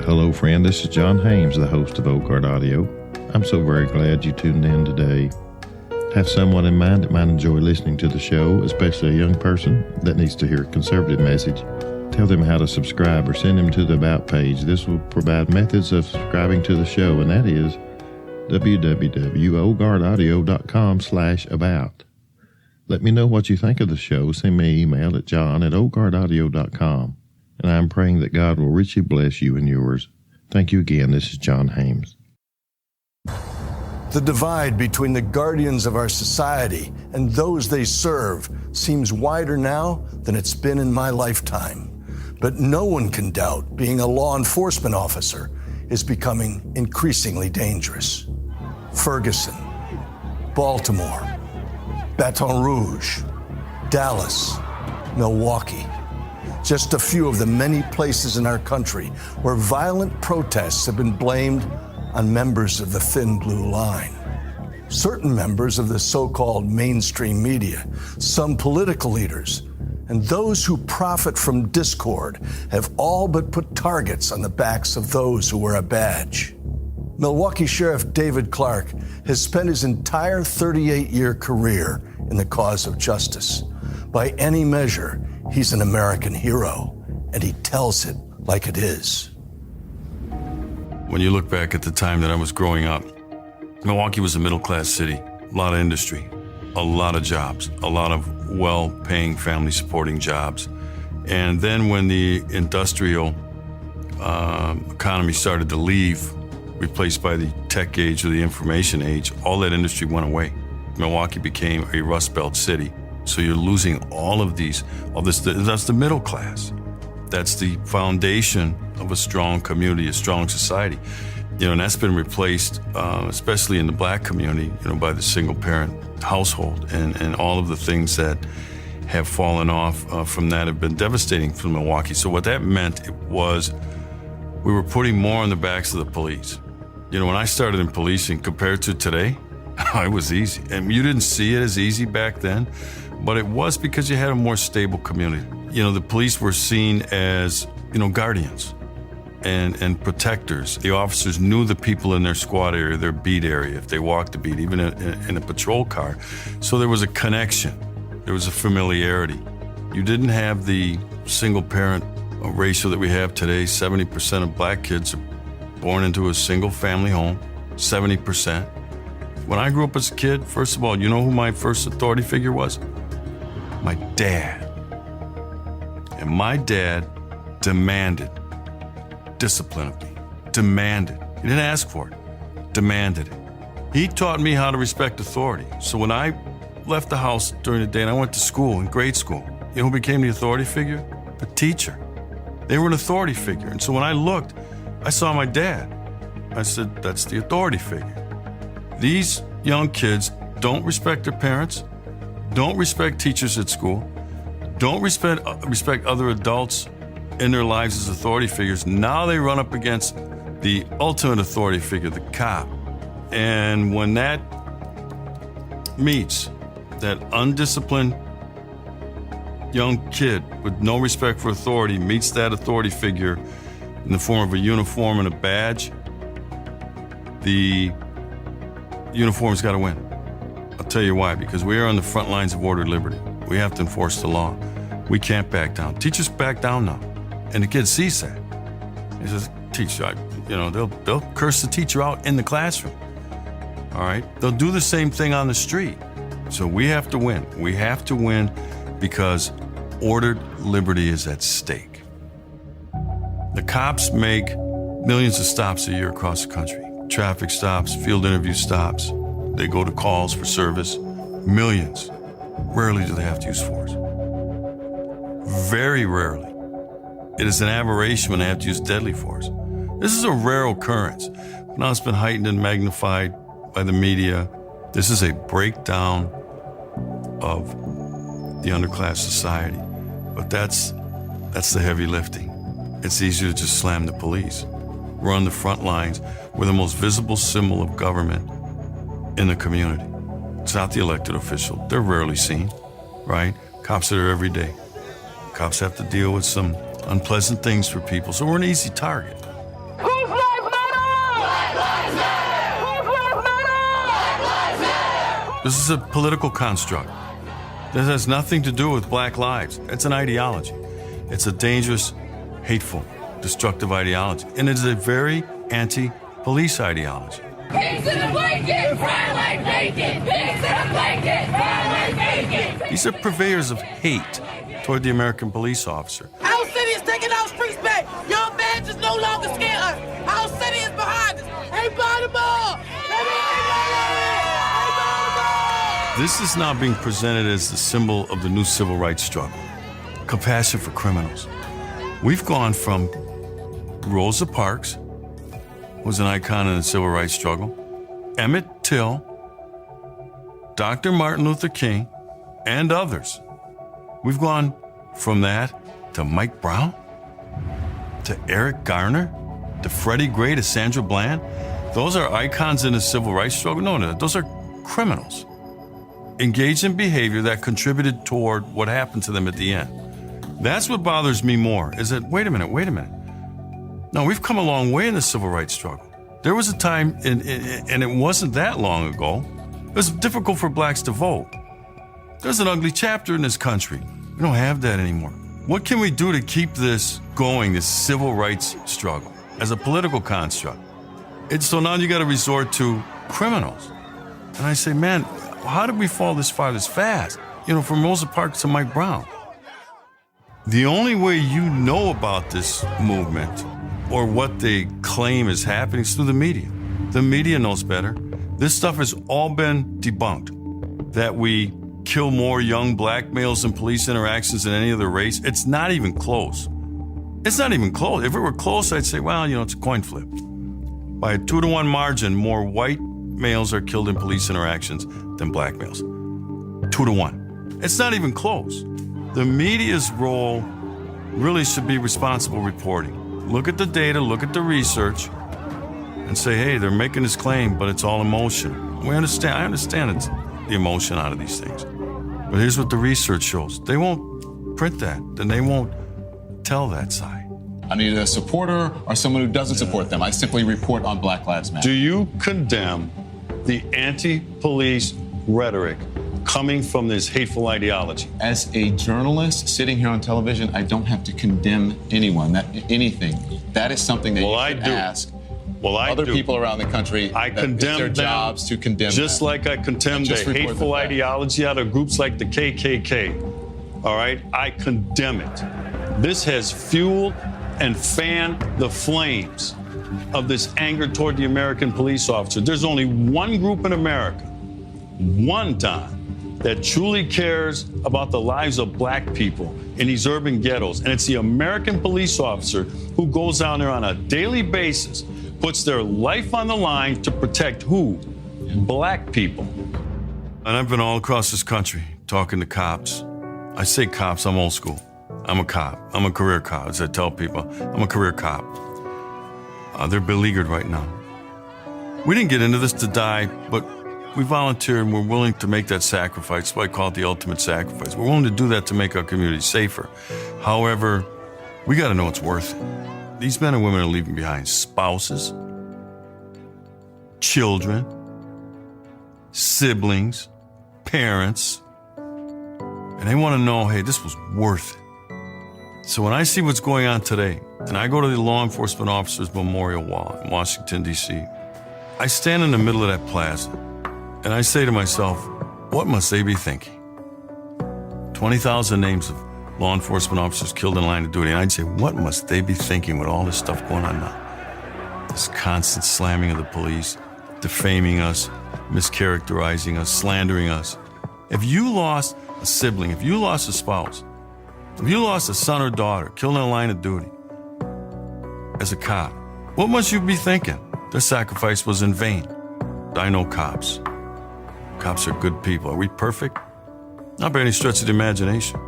Hello friend, this is John Hames, the host of Old Guard Audio. I'm so very glad you tuned in today. Have someone in mind that might enjoy listening to the show, especially a young person that needs to hear a conservative message. Tell them how to subscribe or send them to the About page. This will provide methods of subscribing to the show, and that is www.oldguardaudio.com/about. Let me know what you think of the show. Send me an email at john@oldguardaudio.com. And I'm praying that God will richly bless you and yours. Thank you again. This is John Hames. The divide between the guardians of our society and those they serve seems wider now than it's been in my lifetime. But no one can doubt being a law enforcement officer is becoming increasingly dangerous. Ferguson, Baltimore, Baton Rouge, Dallas, Milwaukee. Just a few of the many places in our country where violent protests have been blamed on members of the Thin Blue Line. Certain members of the so-called mainstream media, some political leaders, and those who profit from discord have all but put targets on the backs of those who wear a badge. Milwaukee Sheriff David Clarke has spent his entire 38-year career in the cause of justice. By any measure, he's an American hero, and he tells it like it is. When you look back at the time that I was growing up, Milwaukee was a middle-class city, a lot of industry, a lot of jobs, a lot of well-paying, family-supporting jobs. And then when the industrial economy started to leave, replaced by the tech age or the information age, all that industry went away. Milwaukee became a Rust Belt city. So you're losing all this, that's the middle class. That's the foundation of a strong community, a strong society. And that's been replaced, especially in the black community, by the single parent household and all of the things that have fallen off from that have been devastating for Milwaukee. So what that meant was we were putting more on the backs of the police. When I started in policing compared to today, it was easy. And you didn't see it as easy back then, but it was because you had a more stable community. The police were seen as, guardians and protectors. The officers knew the people in their squad area, their beat area, if they walked the beat, even in a patrol car. So there was a connection. There was a familiarity. You didn't have the single parent ratio that we have today. 70% of black kids are born into a single family home, 70%. When I grew up as a kid, first of all, you know who my first authority figure was? My dad. And my dad demanded discipline of me. Demanded. He didn't ask for it. Demanded it. He taught me how to respect authority. So when I left the house during the day and I went to school, in grade school, you know who became the authority figure? The teacher. They were an authority figure. And so when I looked, I saw my dad. I said, that's the authority figure. These young kids don't respect their parents, don't respect teachers at school, don't respect other adults in their lives as authority figures. Now they run up against the ultimate authority figure, the cop. And when that meets that undisciplined young kid with no respect for authority, meets that authority figure in the form of a uniform and a badge, the uniform's got to win. I'll tell you why, because we are on the front lines of order and liberty. We have to enforce the law. We can't back down. Teachers back down now. And the kid sees that. He says, teacher, they'll curse the teacher out in the classroom. All right? They'll do the same thing on the street. So we have to win. We have to win because ordered liberty is at stake. The cops make millions of stops a year across the country. Traffic stops, field interview stops. They go to calls for service. Millions. Rarely do they have to use force. Very rarely. It is an aberration when they have to use deadly force. This is a rare occurrence. Now it's been heightened and magnified by the media. This is a breakdown of the underclass society. But that's the heavy lifting. It's easier to just slam the police. We're on the front lines. We're the most visible symbol of government in the community. It's not the elected official. They're rarely seen, right? Cops are there every day. Cops have to deal with some unpleasant things for people, so we're an easy target. This is a political construct. This has nothing to do with black lives. It's an ideology. It's a dangerous, hateful, destructive ideology. And it is a very anti-police ideology. Pigs in a blanket, fry like bacon. Pigs in a blanket, fry like bacon. These are purveyors of hate toward the American police officer. Our city is taking our streets back. Your badges no longer scare us. Our city is behind us. Hey, Baltimore! This is now being presented as the symbol of the new civil rights struggle. Compassion for criminals. We've gone from Rosa Parks, who was an icon in the civil rights struggle, Emmett Till, Dr. Martin Luther King, and others. We've gone from that to Mike Brown, to Eric Garner, to Freddie Gray, to Sandra Bland. Those are icons in the civil rights struggle? No, those are criminals engaged in behavior that contributed toward what happened to them at the end. That's what bothers me more, is that, wait a minute. No, we've come a long way in the civil rights struggle. There was a time, and it wasn't that long ago, it was difficult for blacks to vote. There's an ugly chapter in this country. We don't have that anymore. What can we do to keep this going, this civil rights struggle, as a political construct? So now you got to resort to criminals. And I say, man, how did we fall this far this fast? From Rosa Parks to Mike Brown. The only way you know about this movement or what they claim is happening is through the media. The media knows better. This stuff has all been debunked. That we kill more young black males in police interactions than any other race. It's not even close. It's not even close. If it were close, I'd say, well, it's a coin flip. By a 2-to-1 margin, more white males are killed in police interactions than black males. 2-to-1. It's not even close. The media's role really should be responsible reporting. Look at the data, look at the research, and say, hey, they're making this claim, but it's all emotion. I understand it's the emotion out of these things. But here's what the research shows. They won't print that, then they won't tell that side. I need a supporter or someone who doesn't support them. I simply report on Black Lives Matter. Do you condemn the anti-police rhetoric coming from this hateful ideology? As a journalist sitting here on television, I don't have to condemn anyone, anything. That is something that you should ask other people around the country. I condemn their them jobs to condemn just them. like I condemn the hateful ideology out of groups like the KKK. All right? I condemn it. This has fueled and fanned the flames of this anger toward the American police officer. There's only one group in America, one time, that truly cares about the lives of black people in these urban ghettos. And it's the American police officer who goes down there on a daily basis, puts their life on the line to protect who? Black people. And I've been all across this country talking to cops. I say cops, I'm old school. I'm a cop. I'm a career cop. As I tell people, I'm a career cop. They're beleaguered right now. We didn't get into this to die, but we volunteered and we're willing to make that sacrifice. That's why I call it the ultimate sacrifice. We're willing to do that to make our community safer. However, we got to know it's worth it. These men and women are leaving behind spouses, children, siblings, parents, and they want to know, hey, this was worth it. So when I see what's going on today, and I go to the Law Enforcement Officers Memorial Wall in Washington, D.C., I stand in the middle of that plaza, and I say to myself, what must they be thinking? 20,000 names of law enforcement officers killed in line of duty, and I'd say, what must they be thinking with all this stuff going on now? This constant slamming of the police, defaming us, mischaracterizing us, slandering us. If you lost a sibling, if you lost a spouse, if you lost a son or daughter killed in a line of duty as a cop, what must you be thinking? Their sacrifice was in vain. I know cops. Cops are good people. Are we perfect? Not by any stretch of the imagination.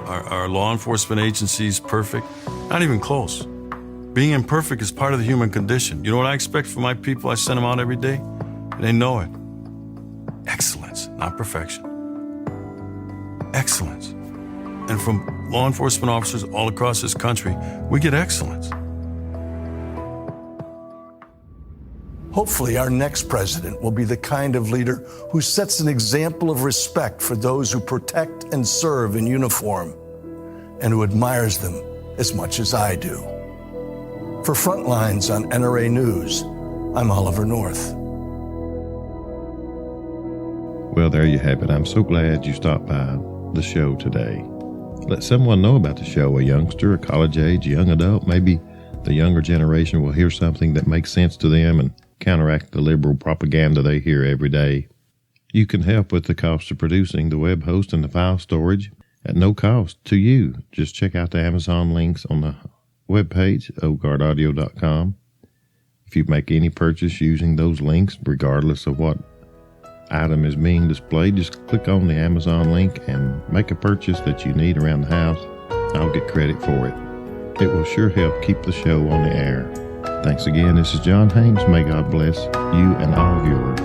Are law enforcement agencies perfect? Not even close. Being imperfect is part of the human condition. You know what I expect from my people? I send them out every day, and they know it. Excellence, not perfection. Excellence. And from law enforcement officers all across this country, we get excellence. Hopefully, our next president will be the kind of leader who sets an example of respect for those who protect and serve in uniform, and who admires them as much as I do. For Frontlines on NRA News, I'm Oliver North. Well, there you have it. I'm so glad you stopped by the show today. Let someone know about the show, a youngster, a college age, young adult. Maybe the younger generation will hear something that makes sense to them and counteract the liberal propaganda they hear every day. You can help with the cost of producing the web host and the file storage at no cost to you. Just check out the Amazon links on the webpage, oakguardaudio.com. If you make any purchase using those links, regardless of what item is being displayed, just click on the Amazon link and make a purchase that you need around the house. I'll get credit for it. It will sure help keep the show on the air. Thanks again. This is John Haynes. May God bless you and all of yours.